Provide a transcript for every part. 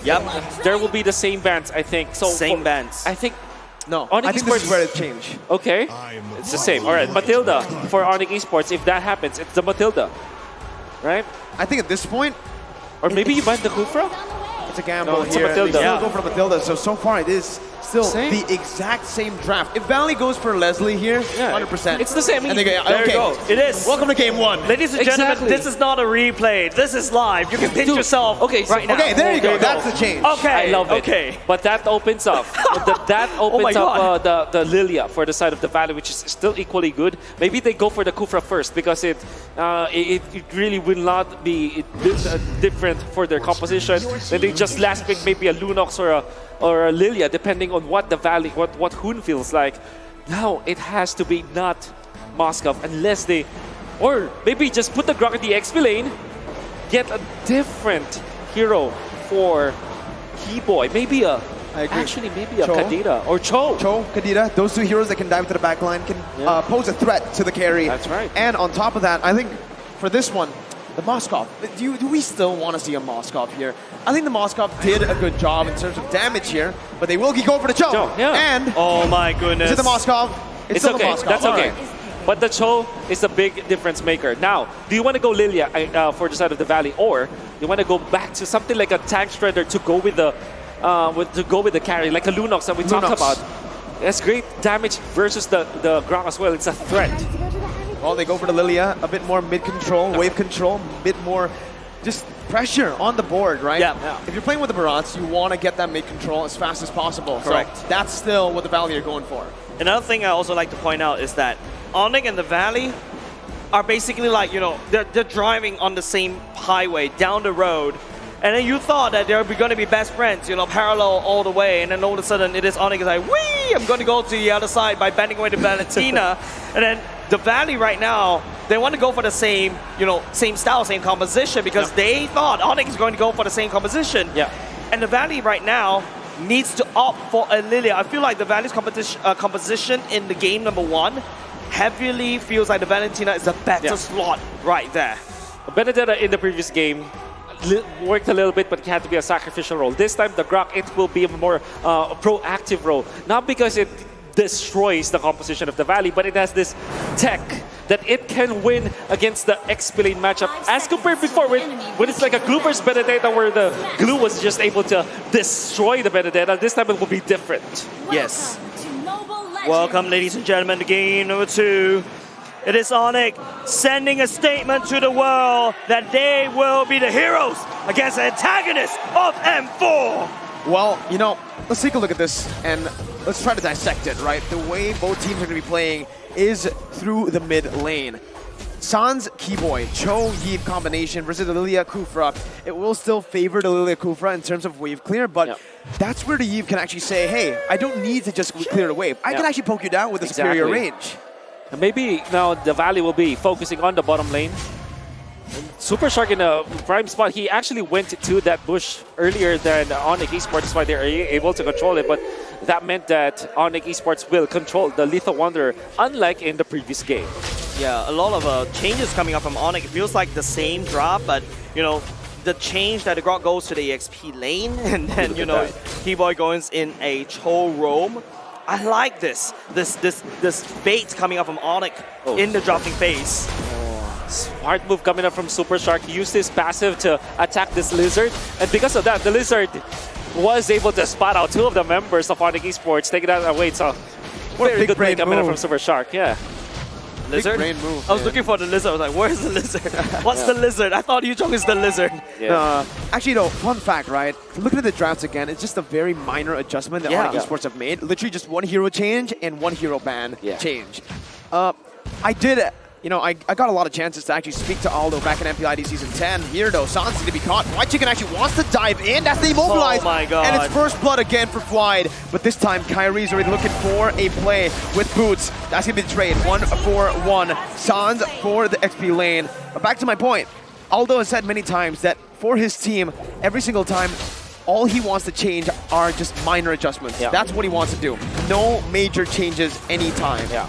Yep. There will be the same bans, I think. So Same bans. I think. No, ONIC I think this is Esports- where it changed. Okay, it's the same. All right, Matilda for ONIC Esports. If that happens, it's the Matilda, right? I think at this point, Or maybe you ban the Kufra. it's a gamble No, it's a here. Matilda. They still Yeah. go for Matilda, so far it is still Same. the exact same draft. If Valley goes for Leslie here, 100%. It's the same. And they go, There okay, you go. It is. welcome to game one. Ladies and gentlemen, Exactly. this is not a replay. This is live. You can pinch Dude, yourself okay, so- right now. Okay, there you go. There you go. That's the change. Okay. I love it. Okay. But that opens up. that Oh my opens up God. the Lilia for the side of the Valley, which is still equally good. Maybe they go for the Kufra first because it really will not be different for their composition. Then they just last pick maybe a Lunox or a Lilia, depending on what the Valley, what Hoon feels like. Now it has to be not Moskov unless they, or maybe just put the Grok in the XP lane, get a different hero for Keyboy. Maybe a, I agree. actually maybe a Cho. Kadira or Cho. Cho, Kadira, those two heroes that can dive to the back line can Yeah. pose a threat to the carry. That's right. And on top of that, I think for this one, the Moskov, do we still want to see a Moskov here? I think the Moskov did a good job in terms of damage here, but they will go for the Cho. Cho, yeah. And Oh my goodness. is it the Moskov? It's still okay. the Moskov. That's All okay. right. But the Cho is a big difference maker. Now, do you want to go Lilia for the side of the Valley, or you want to go back to something like a Tank Shredder to go with the carry, like a Lunox that we talked Lunox. about? That's great damage versus the Grok as well. It's a threat. Well, they go for the Lilia, a bit more mid-control, wave control, a bit more just pressure on the board, right? Yeah. If you're playing with the Barats, you want to get that mid-control as fast as possible. Correct. So that's still what the Valley are going for. Another thing I also like to point out is that ONIC and the Valley are basically like, you know, they're driving on the same highway down the road. And then you thought that they're going to be best friends, you know, parallel all the way. And then all of a sudden it is ONIC is like, wee, I'm going to go to the other side by bending away to Valentina. And then the Valley right now, they want to go for the same, you know, same style, same composition because they thought ONIC is going to go for the same composition. Yeah. And the Valley right now needs to opt for a Lilia. I feel like the Valley's composition in the game number one heavily feels like the Valentina is the better slot right there. Benedetta in the previous game worked a little bit, but it had to be a sacrificial role. This time, the Grok, it will be a more proactive role. Not because it destroys the composition of the Valley, but it has this tech that it can win against the XP lane matchup as compared before when it's like a glue versus Benedetta where the glue was just able to destroy the Benedetta. This time it will be different. Yes. Welcome, ladies and gentlemen, to game number two. It is ONIC sending a statement to the world that they will be the heroes against the antagonists of M4. Well, you know, let's take a look at this and let's try to dissect it, right? The way both teams are going to be playing is through the mid lane. Sans Keyboy, Cho Yeeb combination versus the Lilia Kufra. It will still favor the Lilia Kufra in terms of wave clear, but that's where the Yeeb can actually say, hey, I don't need to just clear the wave. I can actually poke you down with a superior range. And maybe now the Valley will be focusing on the bottom lane. Super Shark in a prime spot. He actually went to that bush earlier than ONIC Esports. That's why they're able to control it. But that meant that ONIC Esports will control the Lethal Wanderer, unlike in the previous game. Yeah, a lot of changes coming up from ONIC. It feels like the same drop, but, you know, the change that the Grok goes to the EXP lane, and then, you know, Keyboy goes in a Cho roam. I like this bait coming up from ONIC in the dropping phase. Smart move coming up from Super Shark. He used his passive to attack this Lizard. And because of that, the Lizard was able to spot out two of the members of ONIC Esports, taking that away. So, very good play coming up from Super Shark. Yeah. Lizard? Big brain move. I was looking for the Lizard. I was like, where's the Lizard? What's the Lizard? I thought Yu Jong is the Lizard. Yeah. Actually, no, fun fact, right? Looking at the drafts again, it's just a very minor adjustment that ONIC Esports have made. Literally just one hero change and one hero ban change. I did, you know, I got a lot of chances to actually speak to Aldo back in MPID Season 10. Here, though, Sans is going to be caught. White Chicken actually wants to dive in. That's the immobilize. Oh, my God. And it's first blood again for Fwide. But this time, Kyrie's already looking for a play with Boots. That's going to be the trade. 1-4-1. Sans for the XP lane. But back to my point. Aldo has said many times that for his team, every single time, all he wants to change are just minor adjustments. That's what he wants to do. No major changes anytime. Yeah.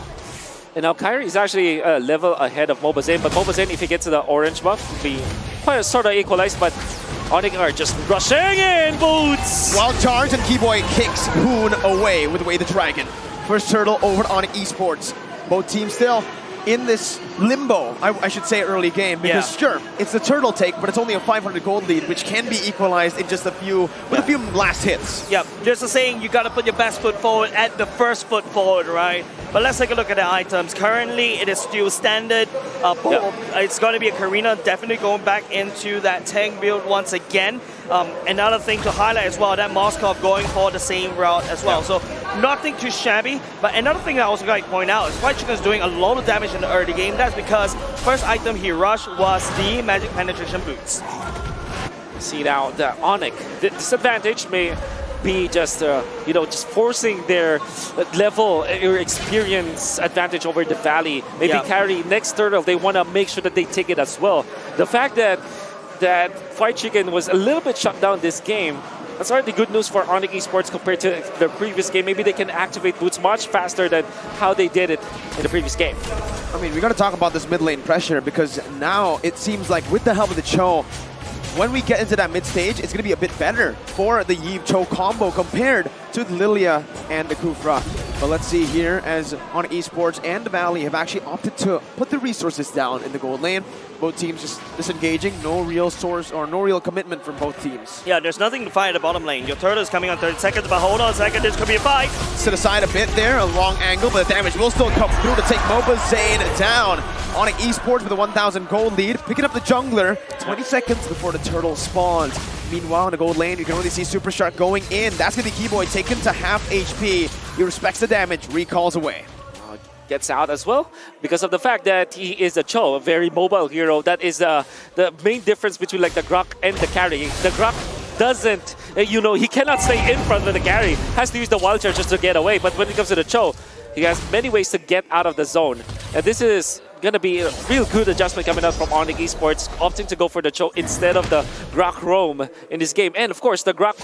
And now Kyrie is actually a level ahead of Moba Zane, but Moba Zane, if he gets to the orange buff, will be quite sort of equalized, but ONIC are just rushing in, Boots! Wild charge and Keyboy kicks Hoon away with Way the Dragon. First turtle over to ONIC Esports. Both teams still in this limbo, I should say, early game, because sure, it's the turtle take, but it's only a 500 gold lead, which can be equalized in just a few last hits. Yeah, there's a saying, you gotta put your best foot forward at the first foot forward, right? But let's take a look at the items. Currently, it is still standard. It's gonna be a Karina, definitely going back into that tank build once again. Another thing to highlight as well, that Moskov going for the same route as well. So nothing too shabby, but another thing that I also got to point out is White Chicken is doing a lot of damage in the early game. That's because first item he rushed was the Magic Penetration Boots. See now, the ONIC, the disadvantage may be just, just forcing their level or experience advantage over the Valley. Maybe carry next turtle, they want to make sure that they take it as well. The fact that Fried Chicken was a little bit shut down this game, that's already good news for ONIC Esports compared to the previous game. Maybe they can activate Boots much faster than how they did it in the previous game. I mean, we got to talk about this mid lane pressure, because now it seems like with the help of the Cho, when we get into that mid stage, it's going to be a bit better for the Yve Cho combo compared to the Lilia and the Kufra. But let's see here, as ONIC Esports and the Valley have actually opted to put the resources down in the gold lane. Both teams just disengaging, no real source or no real commitment from both teams. Yeah, there's nothing to fight at the bottom lane. Your turtle is coming on 30 seconds, but hold on a second, this could be a fight. Sit aside a bit there, a long angle, but the damage will still come through to take Moba Zane down. ONIC Esports with a 1,000 gold lead, picking up the jungler 20 seconds before the turtle spawns. Meanwhile, in the gold lane, you can only see Super Shark going in. That's going to be Keyboy taken to half HP. He respects the damage, recalls away. Gets out as well because of the fact that he is a Cho, a very mobile hero. That is the main difference between like the Grok and the carry. The Grok doesn't, he cannot stay in front of the carry. Has to use the wild charge just to get away. But when it comes to the Cho, he has many ways to get out of the zone. And this is going to be a real good adjustment coming out from ONIC Esports, opting to go for the Cho instead of the Grok roam in this game. And of course, the Grok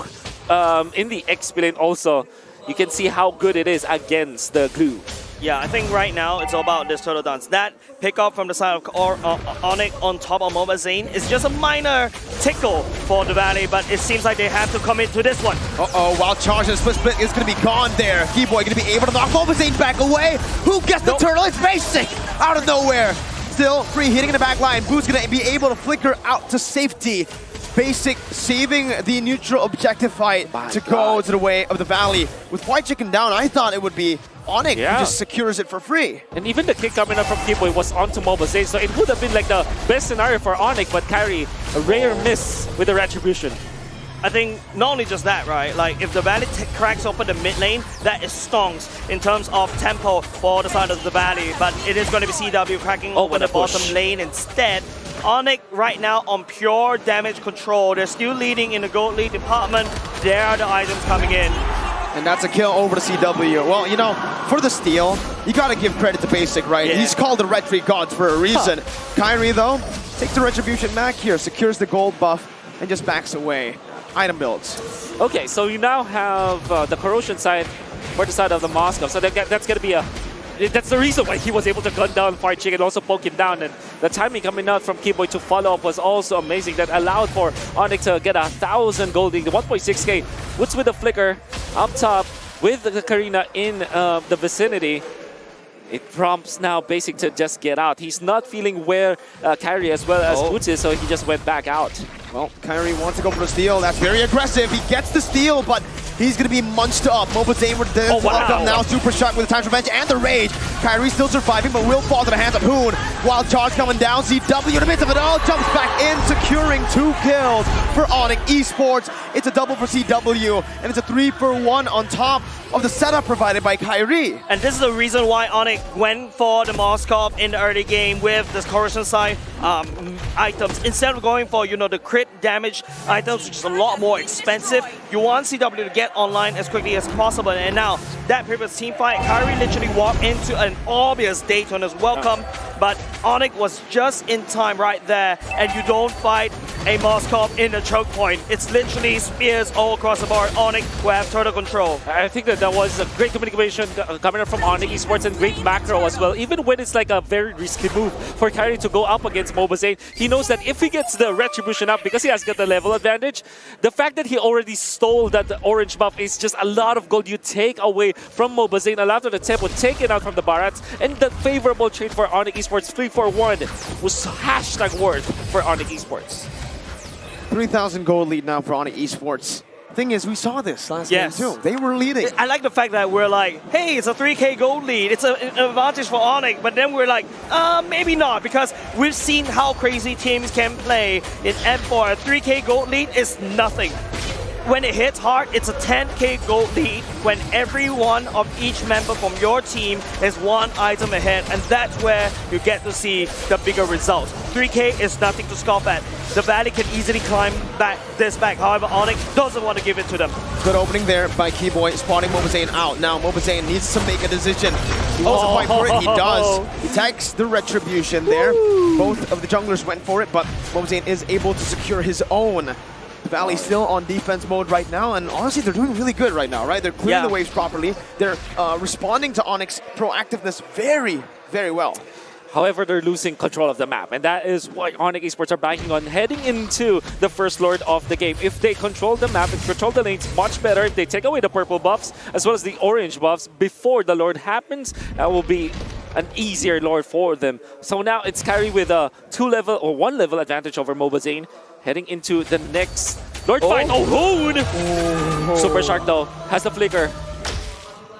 in the XP lane also, you can see how good it is against the glue. Yeah, I think right now it's all about this turtle dance. That pick up from the side of ONIC on top of Moba Zane is just a minor tickle for the Valley, but it seems like they have to commit to this one. Wild charge and split is going to be gone there. Keyboy going to be able to knock Moba Zane back away. Who gets the turtle? It's basic out of nowhere. Still free hitting in the back line. Boo's going to be able to flicker out to safety. Basic saving the neutral objective fight go to the way of the Valley. With White Chicken down, I thought it would be ONIC who just secures it for free. And even the kick coming up from Keyboy was onto Moba Zane, so it would have been like the best scenario for ONIC, but carry a rare miss with the retribution. I think not only just that, right? Like if the Valley cracks open the mid lane, that is stonks in terms of tempo for the side of the Valley. But it is going to be CW cracking open the bottom lane instead. ONIC right now on pure damage control. They're still leading in the gold lead department. There are the items coming in. And that's a kill over to CW. Well, for the steal, you gotta give credit to Basic, right? Yeah. He's called the Red Tree Gods for a reason. Kyrie, though, takes the Retribution back here, secures the gold buff, and just backs away. Item builds. Okay, so you now have the corrosion side for the side of the Moscow. So that's gonna be that's the reason why he was able to gun down Fried Chicken and also poke him down. And the timing coming out from Keyboy to follow up was also amazing. That allowed for ONIC to get 1,000 gold lead, the 1.6k. Woods with the flicker up top with the Karina in the vicinity. It prompts now Basic to just get out. He's not feeling where Kyrie as well as Woods is, so he just went back out. Well, Kyrie wants to go for the steal. That's very aggressive. He gets the steal, but he's going to be munched up. Moba Zane with the up now. Super Shark with the Time's Revenge and the Rage. Kyrie still surviving, but will fall to the hands of Hoon. Wild charge coming down. CW in the midst of it all. Jumps back in, securing 2 kills for ONIC Esports. It's a double for CW, and it's a 3-for-1 on top of the setup provided by Kyrie. And this is the reason why ONIC went for the Moskov in the early game with the corrosion side items. Instead of going for, the crit damage items, which is a lot more expensive, you want CW to get online as quickly as possible. And now, that previous team fight, Kyrie literally walked into an obvious Daytona's welcome, but ONIC was just in time right there, and you don't fight a Moskov in the choke point. It's literally spears all across the board. ONIC will have total control. I think that was a great communication coming up from ONIC Esports and great macro as well. Even when it's like a very risky move for Kyrie to go up against Moba Zane, he knows that if he gets the retribution up, because he has got the level advantage, the fact that he already stole that orange buff is just a lot of gold you take away from Moba Zane. A lot of the tempo taken out from the Barats, and the favorable trade for ONIC Esports 3-4-1 was hashtag worth for ONIC Esports. 3,000 gold lead now for ONIC Esports. Thing is, we saw this last game too. They were leading. I like the fact that we're like, hey, it's a 3K gold lead. It's an advantage for ONIC. But then we're like, maybe not, because we've seen how crazy teams can play in M4. A 3K gold lead is nothing. When it hits hard, it's a 10K gold lead when every one of each member from your team is one item ahead, and that's where you get to see the bigger results. 3K is nothing to scoff at. The Valley can easily climb this back. However, ONIC doesn't want to give it to them. Good opening there by Keyboy, spotting Moba Zane out. Now Moba Zane needs to make a decision. He wants to fight for it. He does. He takes the retribution there. Both of the junglers went for it, but Moba Zane is able to secure his own. The Valley still on defense mode right now, and honestly, they're doing really good right now, right? They're clearing the waves properly. They're responding to ONIC's proactiveness very, very well. However, they're losing control of the map, and that is what ONIC Esports are banking on heading into the first Lord of the game. If they control the map and control the lanes much better, if they take away the purple buffs as well as the orange buffs before the Lord happens, that will be an easier Lord for them. So now it's Kyrie with a 2-level or 1-level advantage over Moba Zane, heading into the next Lord fight. Oh, Hoon! Super Shark though has the flicker.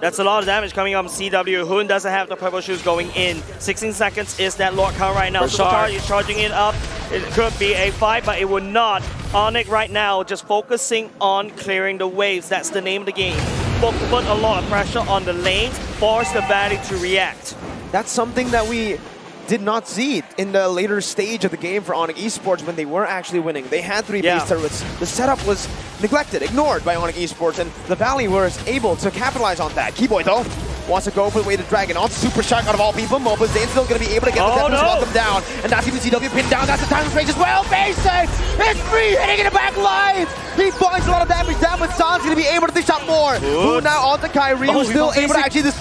That's a lot of damage coming up. CW. Hoon doesn't have the purple shoes going in. 16 seconds is that Lord count right now. Supercharge is charging it up. It could be a fight, but it would not. ONIC right now just focusing on clearing the waves. That's the name of the game. Put a lot of pressure on the lanes, force the Valley to react. That's something that we did not see in the later stage of the game for ONIC Esports when they were actually winning. They had 3 base turrets. The setup was neglected, ignored by ONIC Esports, and the Valley was able to capitalize on that. Keyboy though wants to go for the way to Dragon on Super Shark out of all people. Moba Zane's still going to be able to get the Tempest welcome down, and that's even CW pinned down. That's the time range as well. Basic! It's free hitting in the back line! He finds a lot of damage down, but San's going to be able to dish out more. Who now on to Kyrie, who's still able to actually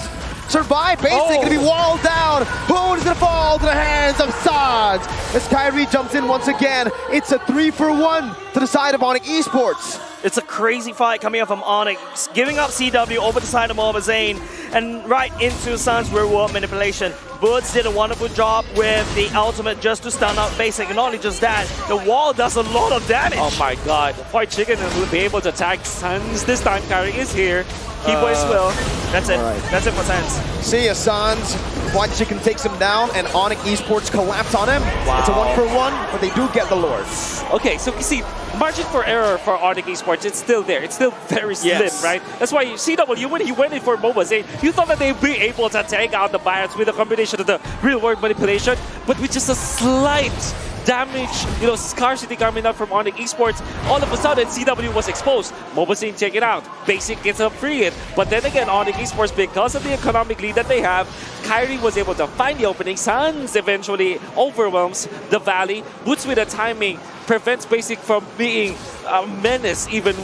survive. Basic going to be walled down. Who is going to fall to the hands of Sans? As Kyrie jumps in once again, it's a 3-for-1 to the side of ONIC Esports. It's a crazy fight coming up from ONIC, giving up CW over the side of Moba Zane and right into Sans reward manipulation. Boots did a wonderful job with the ultimate just to stun out Basic, and not only just that, the wall does a lot of damage. Oh my god, White Chicken will be able to attack Sans this time. Kyrie is here. Keyboy as well. That's it. Right. That's it for Sans. See ya, Sans. White Chicken takes him down, and ONIC Esports collapse on him. Wow. It's a 1-for-1, but they do get the Lord. Okay, so you see, margin for error for ONIC Esports, it's still there. It's still very slim, right? That's why CW, when he went in for Moba Zane, you thought that they'd be able to take out the Barats with a combination of the real-world manipulation, but with just a slight damage, scarcity coming up from ONIC Esports. All of a sudden, CW was exposed. Moba Zane taken out. Basic gets a free hit. But then again, ONIC Esports, because of the economic lead that they have, Kyrie was able to find the opening. Sans eventually overwhelms the Valley. Boots with the timing prevents Basic from being a menace, even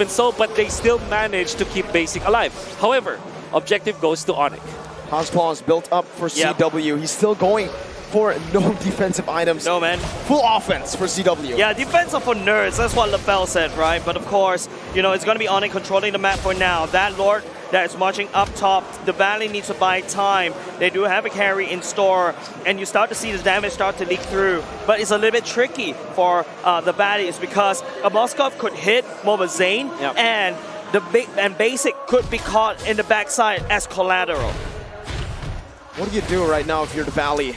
so, but they still manage to keep Basic alive. However, objective goes to ONIC. Houseclaw is built up for CW. He's still going for no defensive items. No, man. Full offense for CW. Yeah, defense are for nerds. That's what LaBelle said, right? But of course, it's going to be ONIC controlling the map for now. That Lord that is marching up top, the Valley needs to buy time. They do have a carry in store, and you start to see the damage start to leak through. But it's a little bit tricky for the Valley, is because a Moskov could hit Moba Zane, and Basic could be caught in the backside as collateral. What do you do right now if you're the Valley?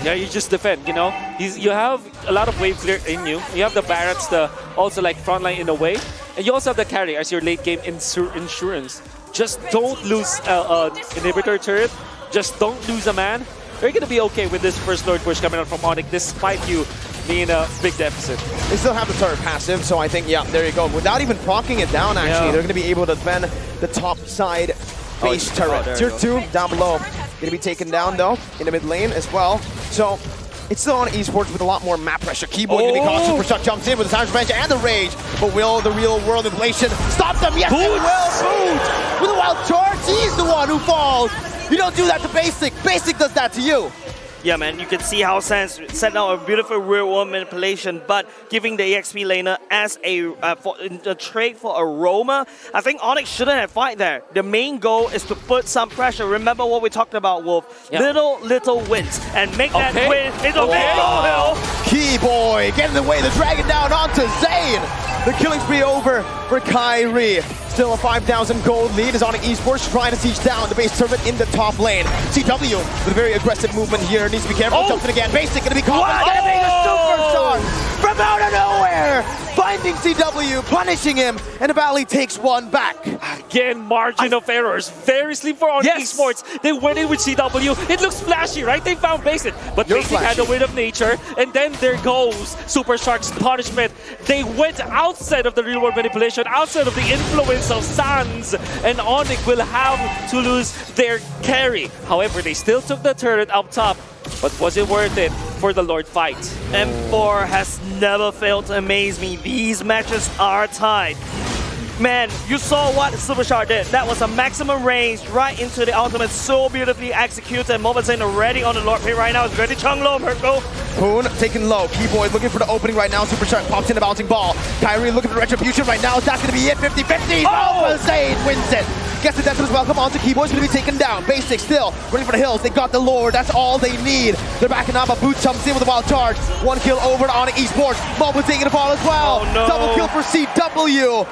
You just defend, You have a lot of waves in you. You have the Barats, also like frontline in a way. And you also have the carry as your late game insurance. Just don't lose inhibitor turret. Just don't lose a man. You're going to be okay with this first Lord push coming out from ONIC despite you being a big deficit. They still have the turret passive, so I think, there you go. Without even proccing it down, actually, they're going to be able to defend the top side base turret. Tier 2 down below. Going to be taken down, though, in the mid lane as well. So it's still on esports with a lot more map pressure. Keyboard gonna be caught. Super Shock jumps in with the Times Revenge and the Rage. But will the real world inflation stop them? Yes, it will. Boot with a wild charge. He's the one who falls. You don't do that to Basic. Basic does that to you. Yeah, man, you can see how Sans set out a beautiful real-world manipulation, but giving the EXP laner as a trade for Aroma. I think ONIC shouldn't have fight there. The main goal is to put some pressure. Remember what we talked about, Wolf. Yeah. Little wins, and make that win into a big hill. Keyboy getting the way, the dragon down onto Zayn. The killing spree over for Kyrie. Still a 5,000 gold lead as ONIC Esports trying to siege down the base turret in the top lane. CW with a very aggressive movement here. Needs to be careful. Jumps in again. Basic gonna be caught. Getting a superstar from out of nowhere. Finding CW, punishing him, and the Valley takes one back. Again, margin of errors. Very slim for ONIC Esports. They went in with CW. It looks flashy, right? They found Basic. But Basic had the weight of nature. And then there goes Super Shark's punishment. They went outside of the real world manipulation, outside of the influence of Sans. And ONIC will have to lose their carry. However, they still took the turret up top. But was it worth it for the Lord fight? M4 has never failed to amaze me. These matches are tied. Man, you saw what Superstar did. That was a maximum range right into the ultimate. So beautifully executed. Moba Zayn already on the Lord Pit right now. It's ready Chung low, Merkle. Poon taken low. Keyboy looking for the opening right now. Superstar pops in a bouncing ball. Kyrie looking for retribution right now. That's going to be it. 50-50. Moba Zayn wins it. Gets the death as well. Come on to Keyboy's going to be taken down. Basic still running for the hills. They got the Lord. That's all they need. They're backing up. A boot jumps in with a wild charge. One kill over to ONIC Esports. Moba taking the ball as well. Oh, no. Double kill for CW.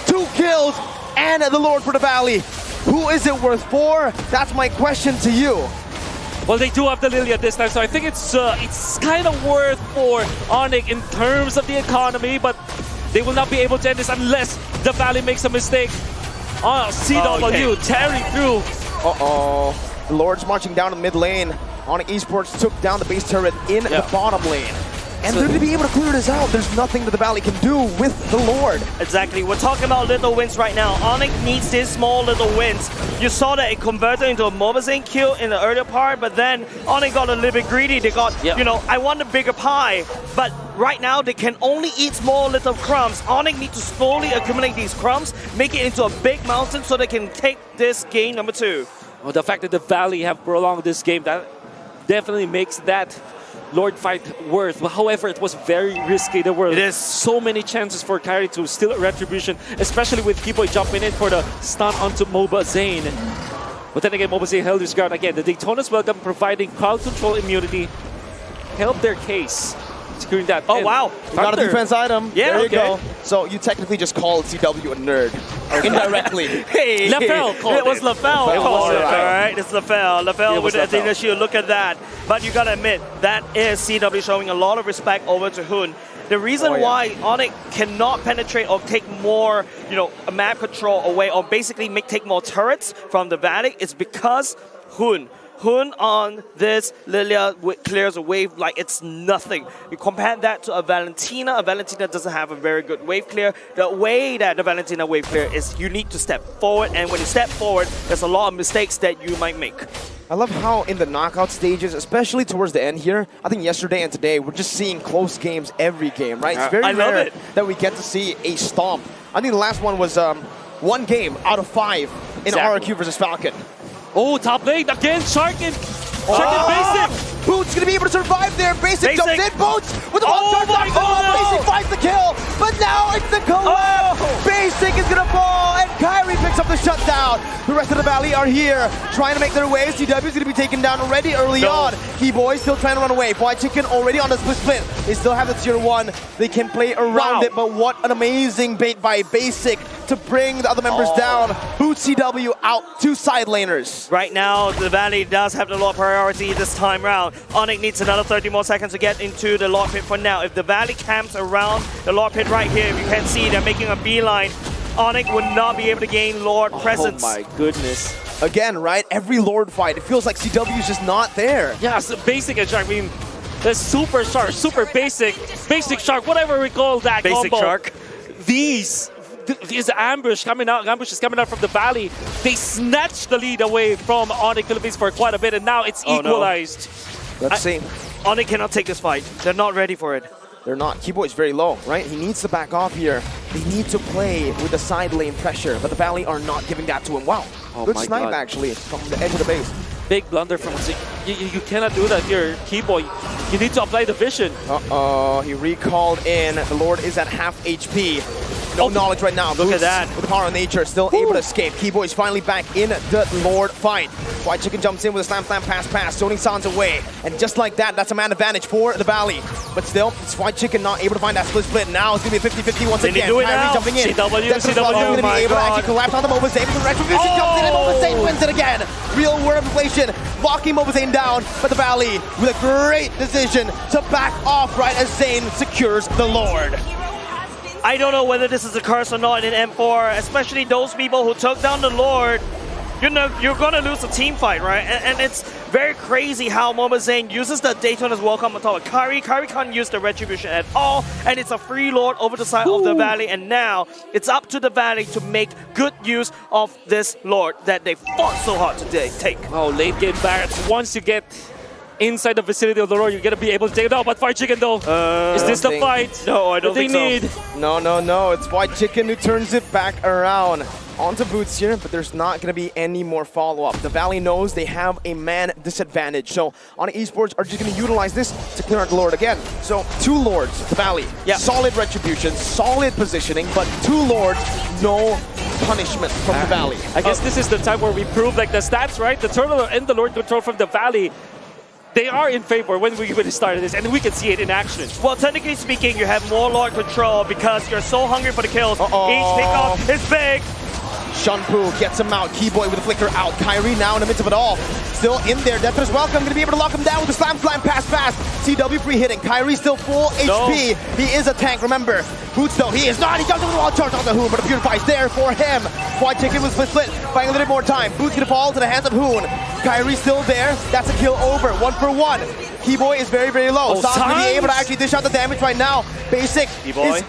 2 kills and the Lord for the Valley. Who is it worth for? That's my question to you. Well, they do have the Lilia this time, so I think it's kind of worth for ONIC in terms of the economy, but they will not be able to end this unless the Valley makes a mistake. CW tearing through. Uh-oh. The Lord's marching down the mid lane. ONIC Esports took down the base turret in the bottom lane. And they're going to be able to clear this out. There's nothing that the Valley can do with the Lord. Exactly. We're talking about little wins right now. ONIC needs these small little wins. You saw that it converted into a Moba Zayn kill in the earlier part, but then ONIC got a little bit greedy. They got, you know, I want a bigger pie. But right now, they can only eat small little crumbs. ONIC need to slowly accumulate these crumbs, make it into a big mountain so they can take this game number 2. Well, the fact that the Valley have prolonged this game, that definitely makes that Lord fight worth. However, it was very risky. There were so many chances for Kyrie to steal a retribution, especially with Keyboy jumping in for the stun onto Moba Zayn. But then again, Moba Zayn held his ground again. The Daytona's welcome, providing crowd control immunity, helped their case. Securing that. Oh, wow. You got a defense item. Yeah, there you go. So you technically just called CW a nerd. Indirectly. Hey, LaFell called it. was LaFell called it, all right? It's LaFell. LaFell with the Athena Shield. Look at that. But you got to admit, that is CW showing a lot of respect over to Hun. The reason why ONIC cannot penetrate or take more, you know, map control away or basically take more turrets from the Valley is because Hun on this Lilia clears a wave like it's nothing. You compare that to a Valentina. A Valentina doesn't have a very good wave clear. The way that the Valentina wave clear is you need to step forward, and when you step forward, there's a lot of mistakes that you might make. I love how in the knockout stages, especially towards the end here, I think yesterday and today, we're just seeing close games every game, right? It's very rare that we get to see a stomp. I think the last one was 1 game out of 5 in RRQ versus Falcon. Oh, top lane again, Sharkin. Sharkin Basic. Boots gonna be able to survive there. Basic jumps in. Boots with the one Basic finds the kill, but now it's the collapse. Basic is gonna fall, and Kyrie picks up the shutdown. The rest of the Valley are here, trying to make their way. CW is gonna be taken down already early on. Keyboy still trying to run away. Boy Chicken already on the split. They still have the tier 1. They can play around it, but what an amazing bait by Basic to bring the other members down. Boot CW out, 2 side laners. Right now, the Valley does have the Lord priority this time round. ONIC needs another 30 more seconds to get into the Lord Pit for now. If the Valley camps around the Lord Pit right here, you can see they're making a beeline. ONIC would not be able to gain Lord presence. Oh my goodness. Again, right? Every Lord fight, it feels like CW is just not there. Yeah, so Basic and Shark, I mean, the Super Shark, Super Basic, Basic Shark, whatever we call that Basic combo. Shark. These ambushes coming out from the Valley, they snatched the lead away from ONIC Philippines for quite a bit, and now it's equalized. Let's see. ONIC cannot take this fight. They're not ready for it. They're not. Keyboy's very low, right? He needs to back off here. They need to play with the side lane pressure, but the Valley are not giving that to him. Wow. Oh Good my snipe, God. actually, from the edge of the base. Big blunder from Zing. You cannot do that here, Keyboy. You need to apply the vision. Uh-oh, he recalled in. The Lord is at half HP. No knowledge right now. Look at Boots that. with the power of nature, still able to escape. Keyboy is finally back in the Lord fight. White Chicken jumps in with a slam, pass, zoning Sans away. And just like that, that's a man advantage for the Valley. But still, it's White Chicken not able to find that split. Now it's going to be a 50-50 once Can he again. do it Kyrie now? jumping in. CW. Going to Oh my be able to God. actually collapse on the Moba Zane. The Retribution comes in and Moba Zane wins it again. Real world inflation, locking Moba Zane down. But the Valley with a great decision to back off right as Zane secures the Lord. I don't know whether this is a curse or not in M4, especially those people who took down the Lord. You know, you're gonna lose a team fight, right? And it's very crazy how Moba Zane uses the Daytona's welcome on top of Kyrie. Kyrie can't use the Retribution at all, and it's a free Lord over the side of the Valley, and now it's up to the Valley to make good use of this Lord that they fought so hard to take. Oh, late game barracks. Once you get inside the vicinity of the Lord, you're gonna be able to take it out. But White Chicken though, is this the think- fight? No, I don't that they think need? No. It's White Chicken who turns it back around. Onto Boots here, but there's not going to be any more follow-up. The Valley knows they have a man disadvantage, so ONIC Esports are just going to utilize this to clear out the Lord again. So 2 Lords, the Valley, solid retribution, solid positioning, but 2 Lords, no punishment from the Valley. I guess this is the time where we prove like the stats, right? The Turtle and the Lord control from the Valley, they are in favor when we started this, and we can see it in action. Well, technically speaking, you have more Lord control because you're so hungry for the kills. Uh-oh. Each pickoff is big. Shunpu gets him out. Keyboy with a flicker out. Kyrie now in the midst of it all. Still in there. Death is welcome. Going to be able to lock him down with the slam, pass. CW free hitting. Kyrie still full HP. He is a tank, remember. Boots though, he is not. He jumps over the wall, charge on the Hoon, but a Purify is there for him. White Chicken with split. Buying a little bit more time. Boots going to fall to the hands of Hoon. Kyrie still there. That's a kill over. 1 for 1. Keyboy is very, very low. Sans going to be able to actually dish out the damage right now. Basic is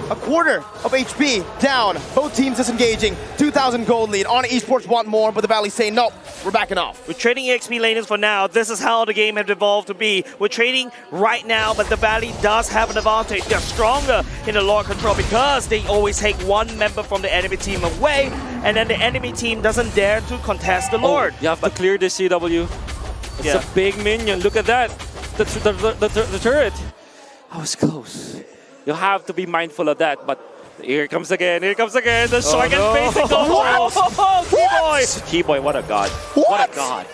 a quarter of HP down. Both teams disengaging. 2,000 gold lead. ONIC Esports want more, but the Valley saying, nope, we're backing off. We're trading EXP laners for now. This is how the game has evolved to be. We're trading right now, but the Valley does have an advantage. They're stronger in the Lord control because they always take one member from the enemy team away, and then the enemy team doesn't dare to contest the Lord. You have to clear this CW. It's a big minion. Look at that. The turret. Oh, it's close. You have to be mindful of that, but here it comes again. The shark and basic. Keyboy, what a god. What a god.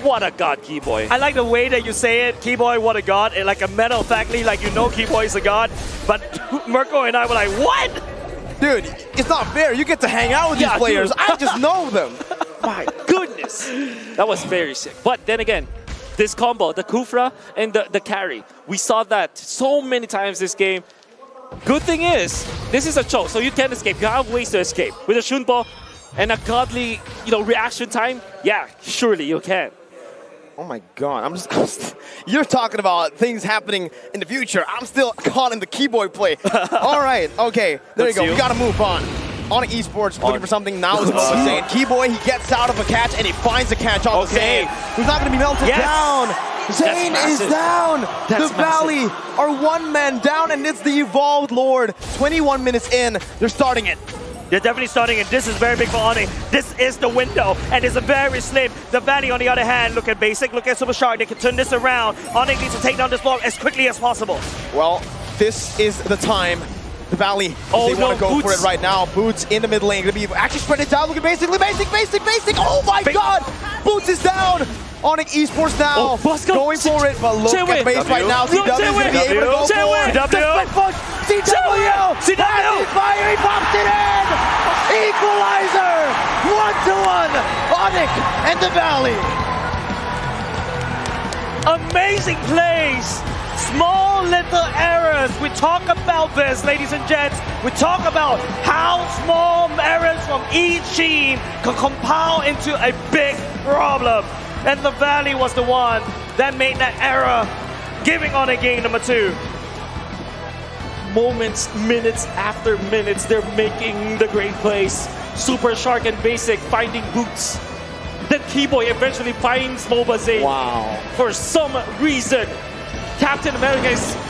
What a god, Keyboy. I like the way that you say it, Keyboy, what a god, and like a matter of factly, like you know Keyboy is a god, but Mirko and I were like, what? Dude, it's not fair. You get to hang out with these players. Dude. I just know them. My goodness. That was very sick. But then again, this combo, the Kufra and the carry, we saw that so many times this game. Good thing is, this is a choke, so you can escape. You have ways to escape. With a Shunpo and a godly, reaction time, yeah, surely you can. Oh my god, you're talking about things happening in the future. I'm still caught in the Keyboy play. All right, okay, there you go. We gotta move on. ONIC Esports looking for something now is Moba Zane. Keyboy, he gets out of a catch and he finds a catch on Zane. Who's not gonna be melted down. Zane is down. The Valley are 1 man down, and it's the Evolved Lord. 21 minutes in, they're starting it. They're definitely starting it. This is very big for ONIC. This is the window, and it's a very slim. The Valley, on the other hand, look at Basic, look at Super Shark. They can turn this around. ONIC needs to take down this Lord as quickly as possible. Well, this is the time. The Valley, they want to go for it right now. Boots in the mid lane, gonna be actually spread it down. Look at Basic. Oh my god! Boots is down. ONIC Esports now going for it, but look at base right now. CW is going to be able to go for it. CW! Fire, he pops it in! Equalizer! 1-1! ONIC and the Valley. Amazing plays! Small little errors. We talk about this, ladies and gents. We talk about how small errors from each team can compile into a big problem. And the Valley was the one that made that error, giving on a game number 2. Moments, minutes after minutes, they're making the great plays. Super Shark and Basic finding Boots. Then Keyboy eventually finds Moba Zane. Wow. For some reason, Captain America is